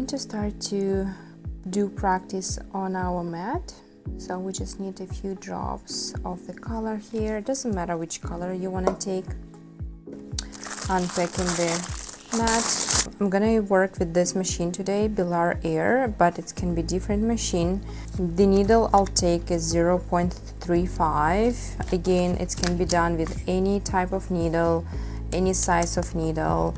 going to start to do practice on our mat. So we just need a few drops of the color here. It doesn't matter which color you want to take. Unpacking the mat. I'm gonna work with this machine today, Bellar Air, but it can be different machine. The needle I'll take is 0.35. Again, it can be done with any type of needle, any size of needle.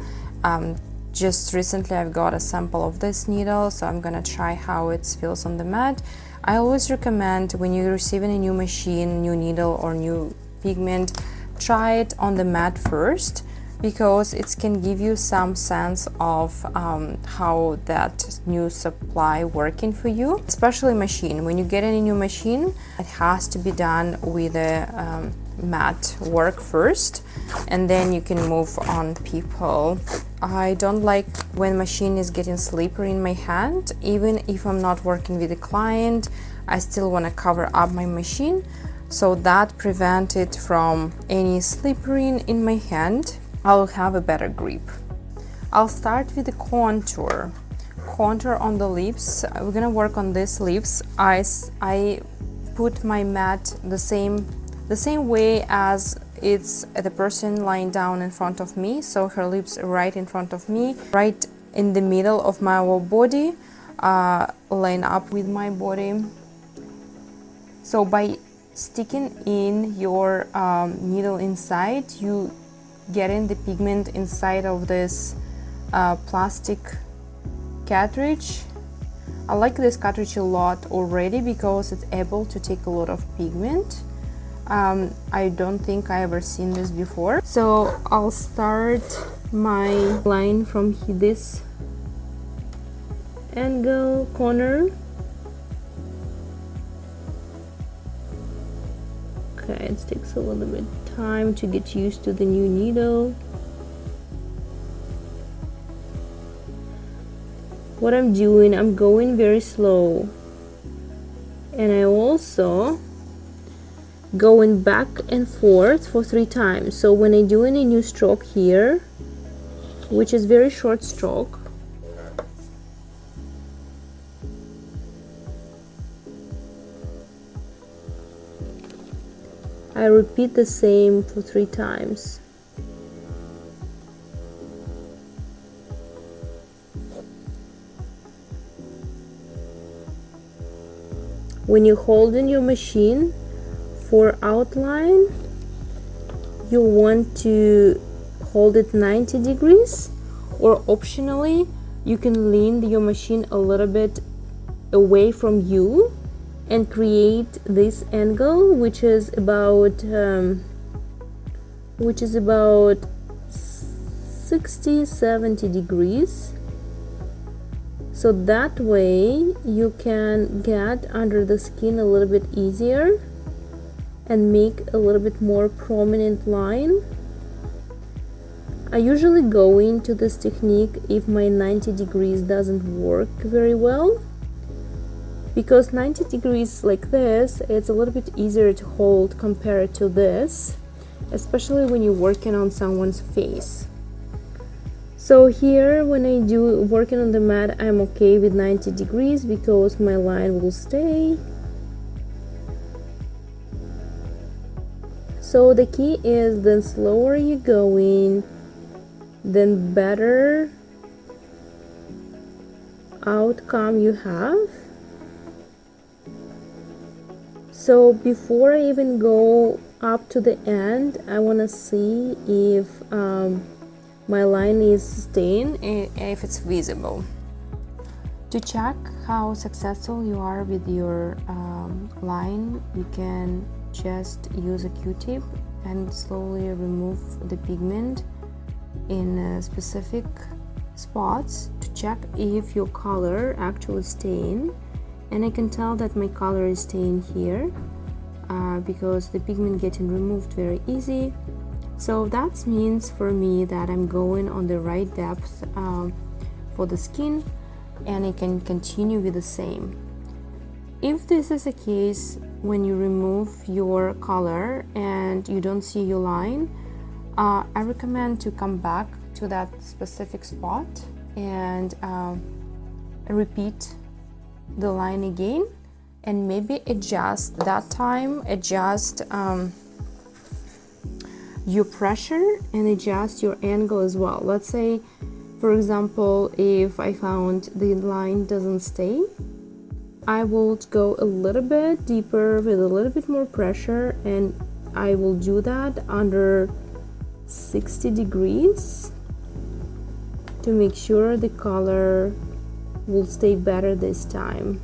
Just recently I've got a sample of this needle, so I'm gonna try how it feels on the mat. I always recommend when you're receiving a new machine, new needle or new pigment, try it on the mat first, because it can give you some sense of how that new supply working for you. Especially machine, when you get any new machine, it has to be done with a mat work first, and then you can move on people. I don't like when machine is getting slippery in my hand. Even if I'm not working with a client, I still want to cover up my machine, so that prevents it from any slippery in my hand. I'll have a better grip. I'll start with the contour on the lips. We're gonna work on these lips. I put my mat the same way as it's the person lying down in front of me, so her lips are right in front of me, right in the middle of my body, line up with my body. So by sticking in your needle inside, you getting the pigment inside of this plastic cartridge. I like this cartridge a lot already because it's able to take a lot of pigment. I don't think I ever seen this before. So I'll start my line from this angle corner. Okay, it takes a little bit time to get used to the new needle. What I'm doing, I'm going very slow, and I also going back and forth for 3 times. So when I do any new stroke here, which is very short stroke, I repeat the same for 3 times. When you hold in your machine for outline, you want to hold it 90 degrees, or optionally you can lean your machine a little bit away from you and create this angle, which is about 60-70 degrees. So that way you can get under the skin a little bit easier and make a little bit more prominent line. I usually go into this technique if my 90 degrees doesn't work very well, because 90 degrees like this, it's a little bit easier to hold compared to this, especially when you're working on someone's face. So here, when I do working on the mat, I'm okay with 90 degrees because my line will stay. So the key is, the slower you're going, then better outcome you have. So before I even go up to the end, I want to see if my line is staying, if it's visible. To check how successful you are with your line, you can just use a Q-tip and slowly remove the pigment in specific spots to check if your color actually staying. And I can tell that my color is staying here because the pigment getting removed very easy. So that means for me that I'm going on the right depth for the skin, and I can continue with the same. If this is the case, when you remove your color and you don't see your line, I recommend to come back to that specific spot and repeat the line again, and maybe adjust that time, adjust your pressure and adjust your angle as well. Let's say, for example, if I found the line doesn't stay, I will go a little bit deeper with a little bit more pressure, and I will do that under 60 degrees to make sure the color will stay better this time.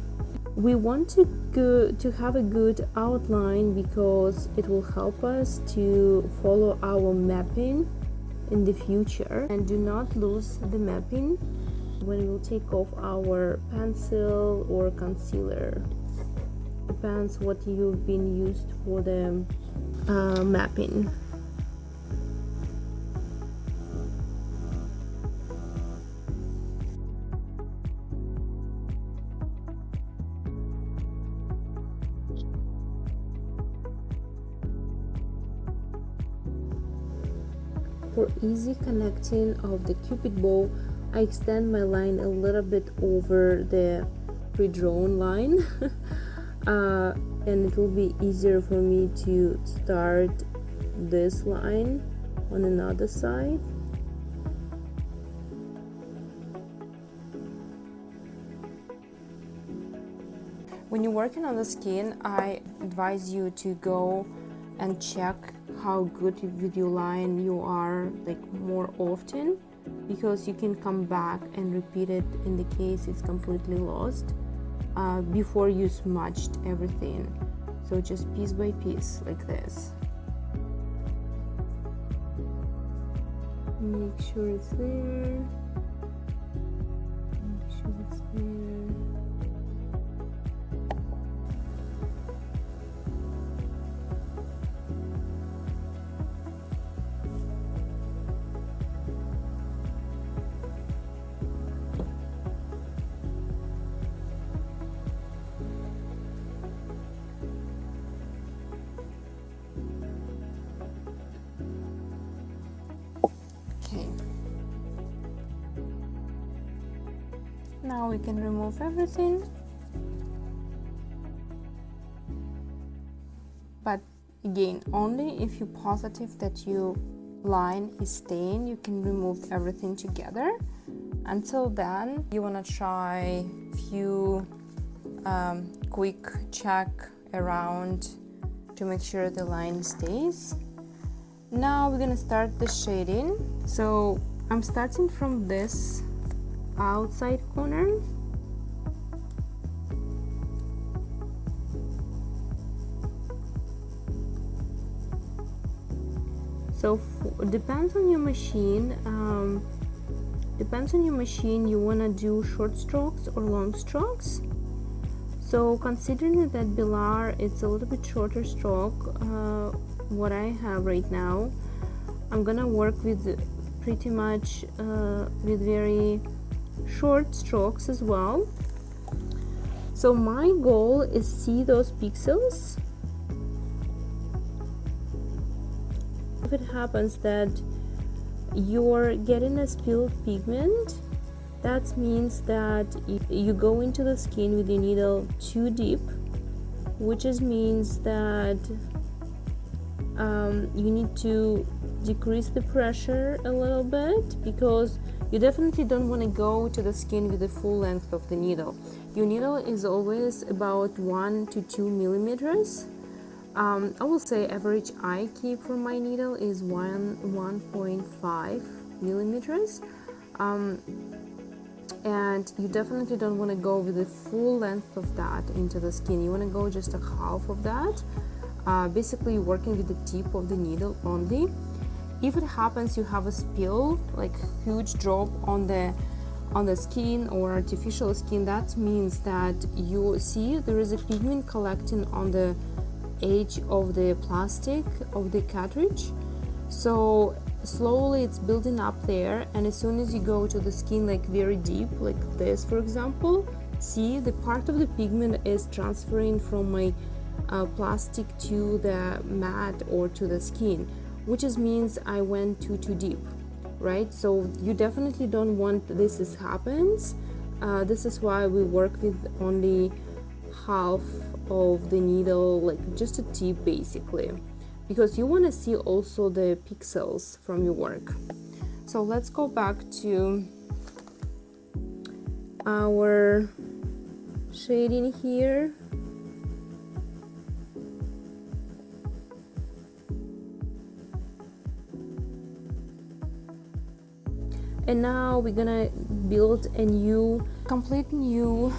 We want to have a good outline because it will help us to follow our mapping in the future, and do not lose the mapping when we'll take off our pencil or concealer. Depends what you've been used for the mapping. For easy connecting of the cupid bow, I extend my line a little bit over the pre-drawn line and it will be easier for me to start this line on another side. When you're working on the skin, I advise you to go and check how good with your line you are, like, more often, because you can come back and repeat it in the case it's completely lost before you smudged everything. So just piece by piece like this. Make sure it's there. Make sure it's there. Now we can remove everything, but again, only if you're positive that your line is staying, you can remove everything together. Until then, you want to try few quick check around to make sure the line stays. Now we're gonna start the shading. So I'm starting from this outside corner. So depends on your machine. You want to do short strokes or long strokes. So considering that Bellar, it's a little bit shorter stroke, what I have right now, I'm gonna work with pretty much with very short strokes as well. So my goal is see those pixels. If it happens that you're getting a spilled pigment, that means that you go into the skin with your needle too deep, which means that you need to decrease the pressure a little bit, because you definitely don't want to go to the skin with the full length of the needle. Your needle is always about 1 to 2 millimeters. I will say average I keep for my needle is 1.5 millimeters. And you definitely don't want to go with the full length of that into the skin. You want to go just a half of that, basically working with the tip of the needle only. If it happens you have a spill, like huge drop on the skin or artificial skin, that means that you see there is a pigment collecting on the edge of the plastic of the cartridge. So slowly it's building up there, and as soon as you go to the skin like very deep, like this for example, see the part of the pigment is transferring from my plastic to the mat or to the skin, which means I went too deep, right? So you definitely don't want this happens. This is why we work with only half of the needle, like just a tip basically, because you want to see also the pixels from your work. So let's go back to our shading here. And now we're gonna build a complete new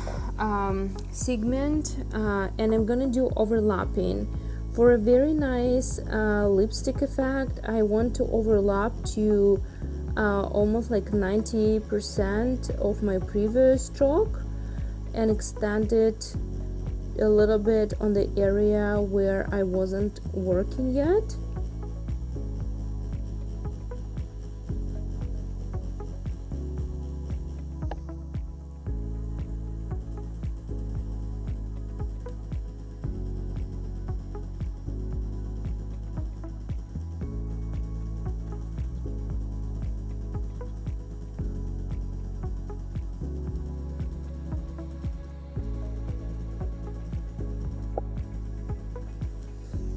segment, and I'm gonna do overlapping. For a very nice lipstick effect, I want to overlap to almost like 90% of my previous stroke and extend it a little bit on the area where I wasn't working yet.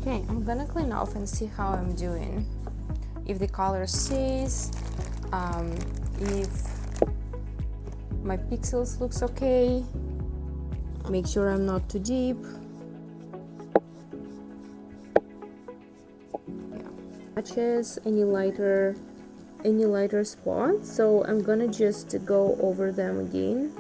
Okay, I'm gonna clean off and see how I'm doing. If the color stays, if my pixels looks okay, make sure I'm not too deep. Yeah, matches any lighter spots, so I'm gonna just go over them again.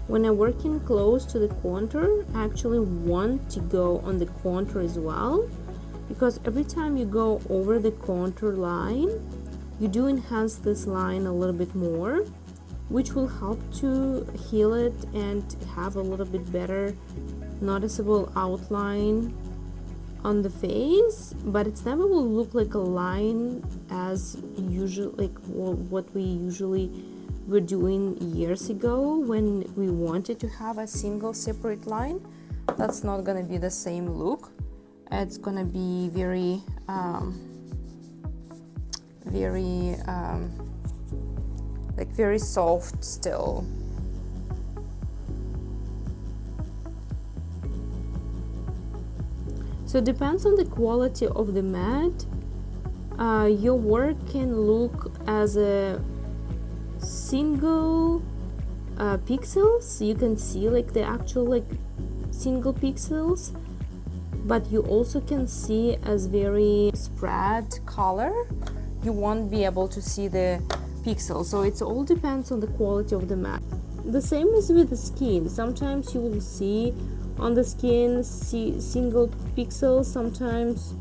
When I'm working close to the contour, I actually want to go on the contour as well, because every time you go over the contour line, you do enhance this line a little bit more, which will help to heal it and have a little bit better noticeable outline on the face, but it's never will look like a line as usual, like what we usually were doing years ago when we wanted to have a single separate line. That's not gonna be the same look. It's gonna be very very soft still. So it depends on the quality of the matte. Your work can look as a single pixels. You can see like the actual like single pixels, but you also can see as very spread color. You won't be able to see the pixels, so it all depends on the quality of the matte. The same is with the skin. Sometimes you will see on the skin single pixels, sometimes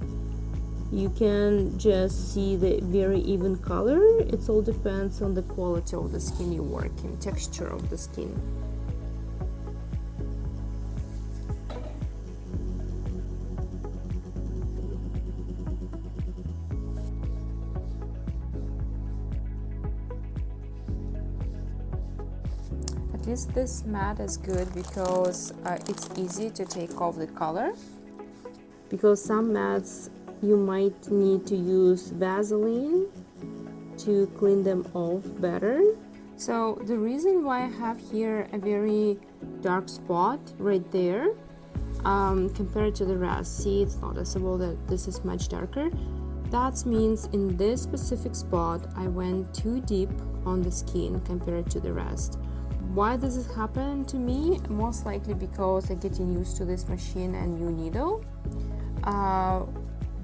you can just see the very even color. It all depends on the quality of the skin you work in, texture of the skin. At least this matte is good because it's easy to take off the color, because some mattes you might need to use Vaseline to clean them off better. So the reason why I have here a very dark spot right there compared to the rest, see, it's noticeable that this is much darker. That means in this specific spot I went too deep on the skin compared to the rest. Why does it happen to me? Most likely because I'm getting used to this machine and new needle.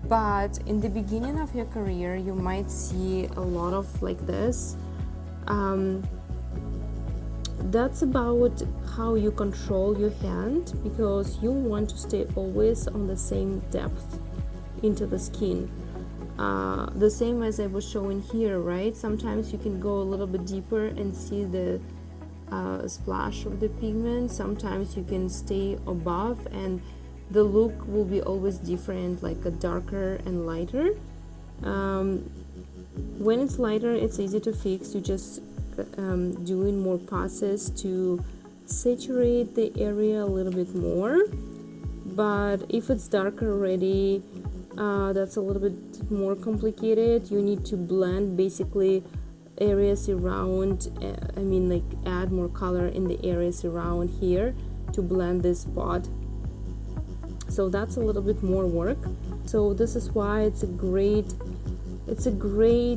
But in the beginning of your career, you might see a lot of like this. That's about how you control your hand, because you want to stay always on the same depth into the skin. the same as I was showing here, right? Sometimes you can go a little bit deeper and see the splash of the pigment. Sometimes you can stay above and the look will be always different, like a darker and lighter. When it's lighter, it's easy to fix. You just doing more passes to saturate the area a little bit more. But if it's darker already, that's a little bit more complicated. You need to blend basically areas around, like add more color in the areas around here to blend this spot. So that's a little bit more work. So this is why it's a great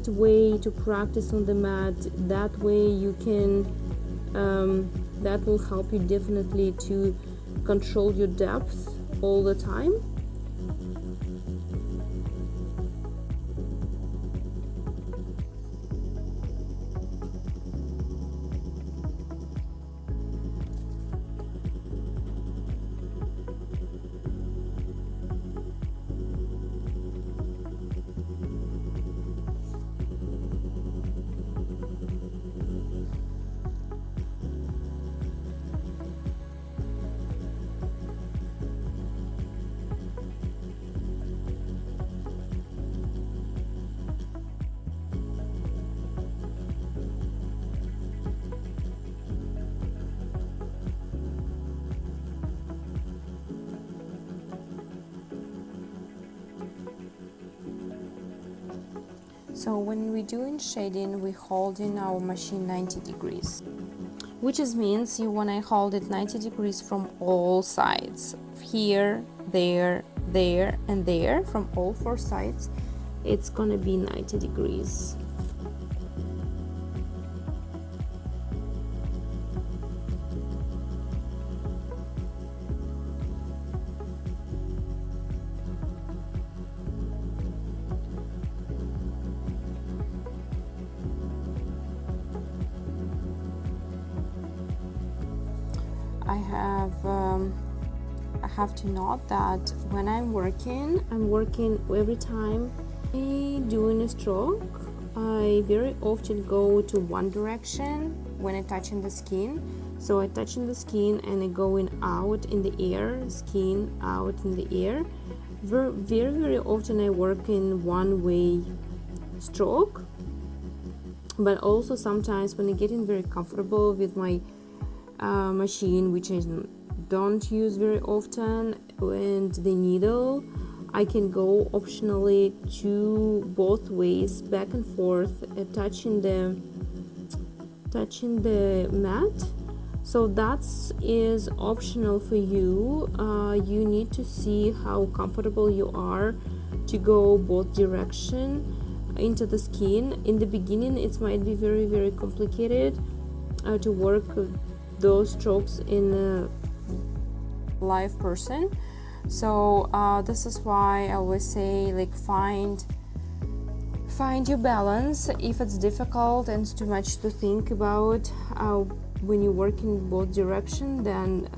way to practice on the mat. That way you can that will help you definitely to control your depth all the time. So when we're doing shading, we hold in our machine 90 degrees, which means you want to hold it 90 degrees from all sides. Here, there, there, and there, from all four sides, it's gonna be 90 degrees. I have to note that when I'm working every time I doing a stroke, I very often go to one direction when I touching the skin. So I touching the skin and I going out in the air, skin out in the air. Very often I work in one-way stroke, but also sometimes when I getting very comfortable with my machine, which I don't use very often, and the needle, I can go optionally to both ways, back and forth, touching the mat. So that is optional for you. You need to see how comfortable you are to go both direction into the skin. In the beginning, it might be very complicated to work those strokes in a live person. So this is why I always say, like, find your balance. If it's difficult and it's too much to think about when you work in both direction, then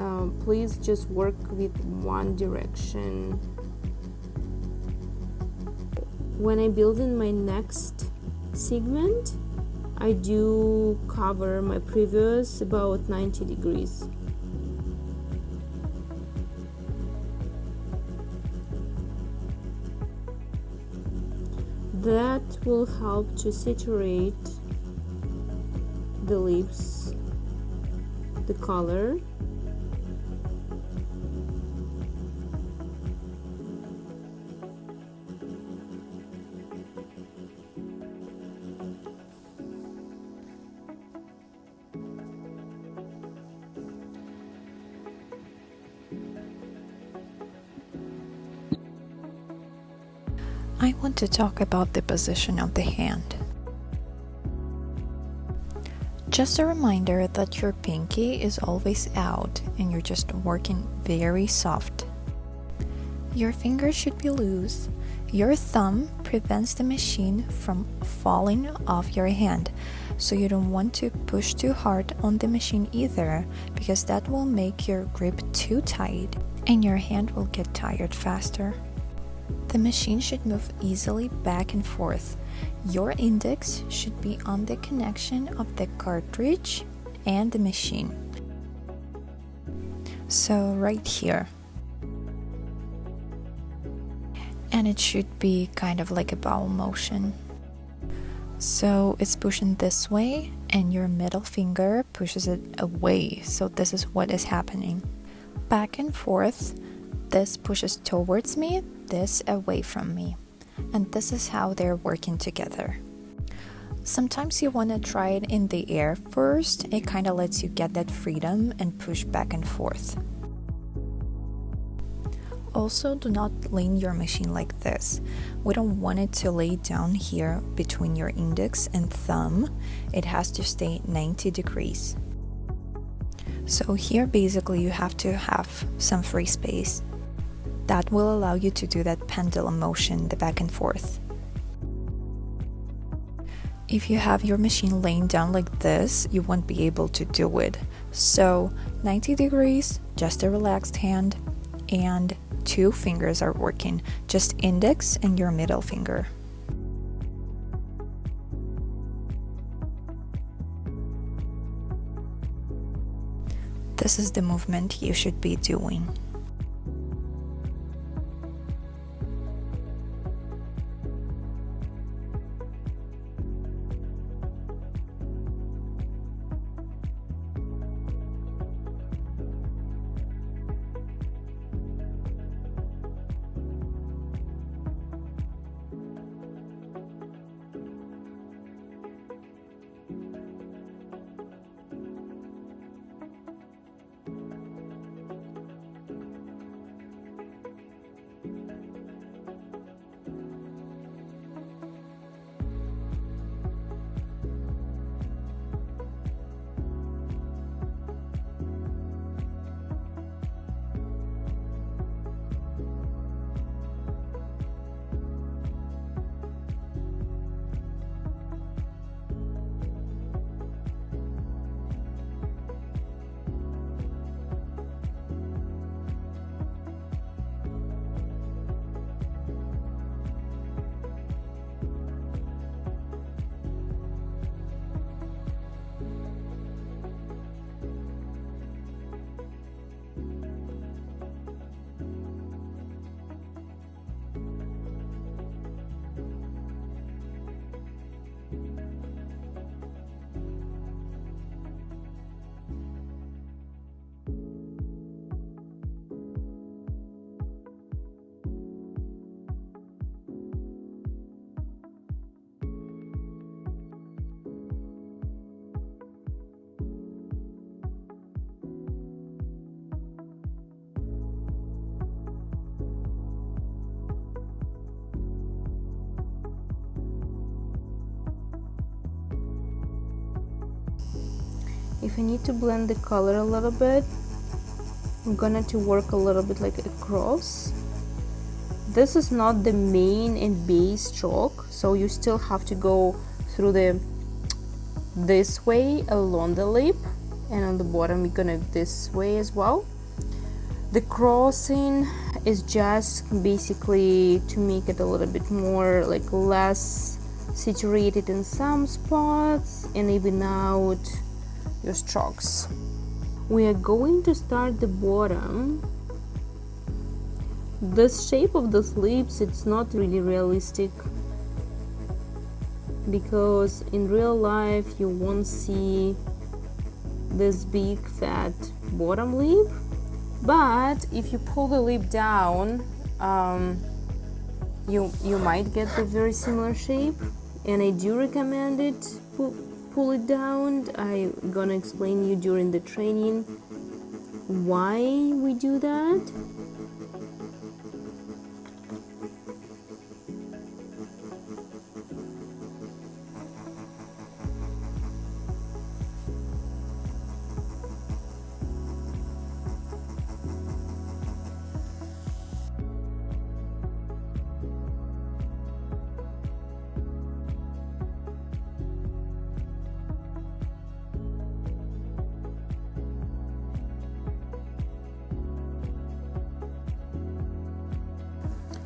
please just work with one direction. When I build in my next segment, I do cover my previous about 90 degrees. That will help to saturate the lips, the color. I want to talk about the position of the hand. Just a reminder that your pinky is always out and you're just working very soft. Your fingers should be loose. Your thumb prevents the machine from falling off your hand, so you don't want to push too hard on the machine either, because that will make your grip too tight and your hand will get tired faster. The machine should move easily back and forth. Your index should be on the connection of the cartridge and the machine. So right here. And it should be kind of like a bowel motion. So it's pushing this way and your middle finger pushes it away. So this is what is happening. Back and forth, this pushes towards me, this away from me. And this is how they're working together. Sometimes you want to try it in the air first. It kind of lets you get that freedom and push back and forth. Also, do not lean your machine like this. We don't want it to lay down here between your index and thumb. It has to stay 90 degrees. So here basically you have to have some free space. That will allow you to do that pendulum motion, the back and forth. If you have your machine laying down like this, you won't be able to do it. So 90 degrees, just a relaxed hand, and 2 fingers are working, just index and your middle finger. This is the movement you should be doing. If I need to blend the color a little bit, I'm gonna to work a little bit like across. This is not the main and base stroke, so you still have to go through this way along the lip, and on the bottom you're gonna this way as well. The crossing is just basically to make it a little bit more like less saturated in some spots and even out your strokes. We are going to start the bottom. This shape of the lips, it's not really realistic because in real life you won't see this big fat bottom lip, but if you pull the lip down, you might get a very similar shape, and I do recommend it. Pull it down. I'm gonna explain you during the training why we do that.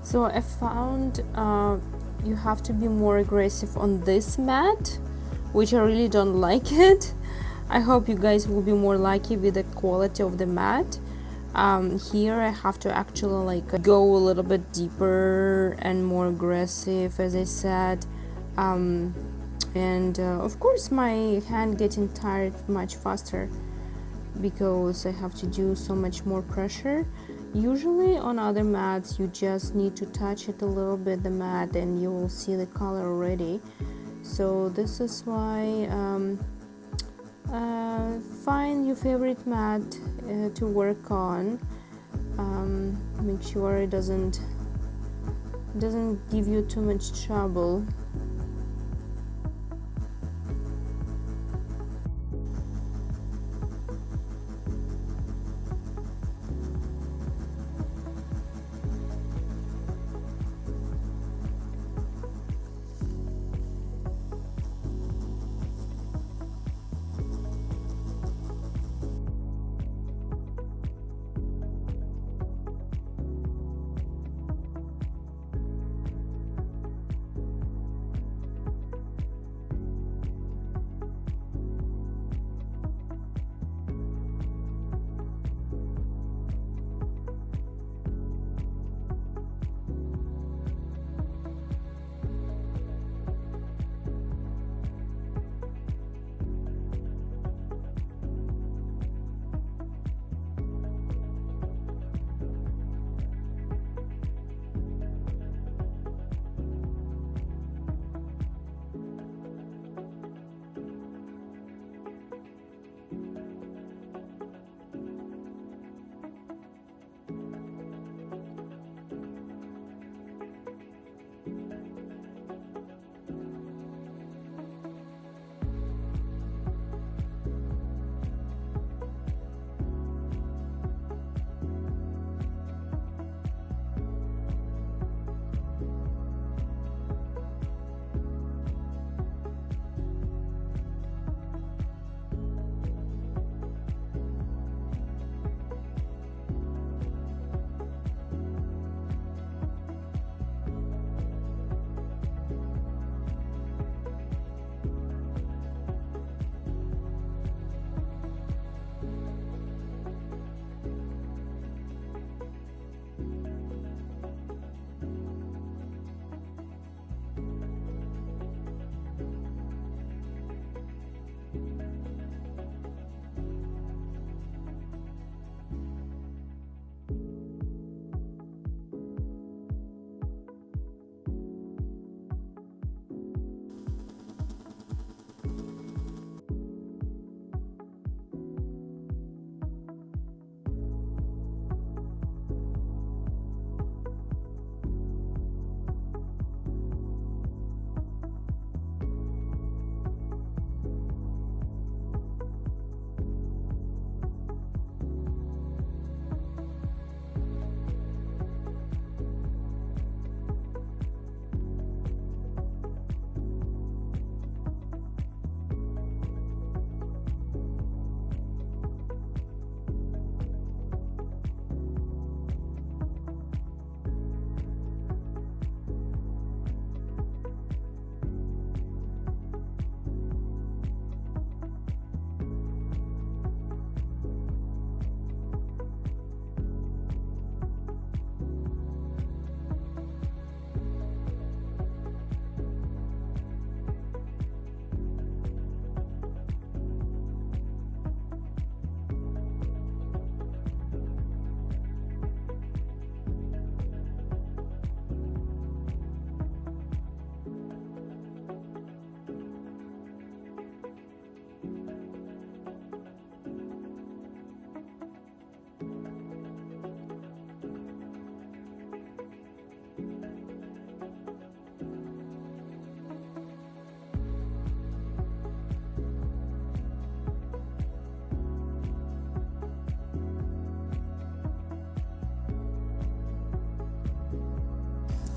So I found you have to be more aggressive on this mat, which I really don't like it. I hope you guys will be more lucky with the quality of the mat. Here I have to actually like go a little bit deeper and more aggressive, as I said. Of course my hand getting tired much faster because I have to do so much more pressure. Usually on other mats you just need to touch it a little bit, the mat, and you will see the color already. So this is why find your favorite mat to work on. Make sure it doesn't give you too much trouble.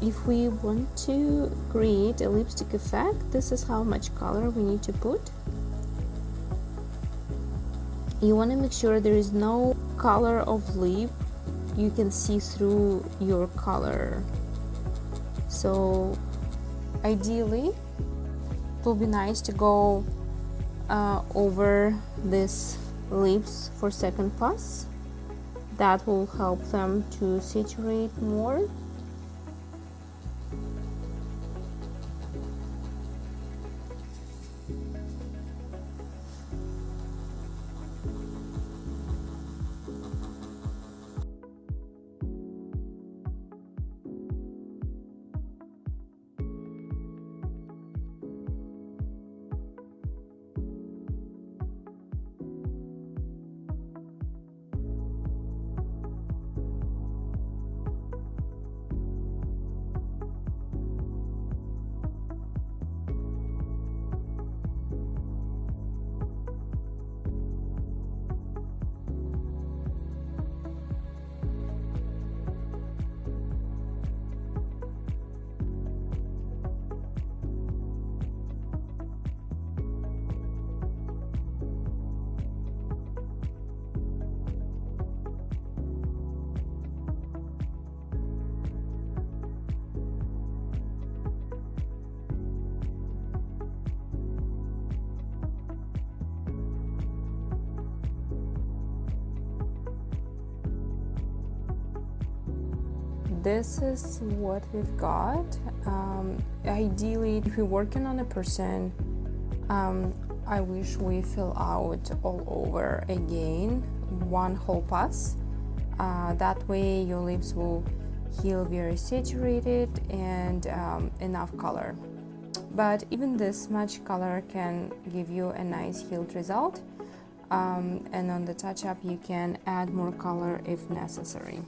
If we want to create a lipstick effect, this is how much color we need to put. You want to make sure there is no color of lip you can see through your color. So ideally it will be nice to go over these lips for second pass. That will help them to saturate more. This is what we've got. Ideally, if we're working on a person, I wish we fill out all over again, one whole pass. That way your lips will heal very saturated and enough color. But even this much color can give you a nice healed result. And on the touch-up you can add more color if necessary.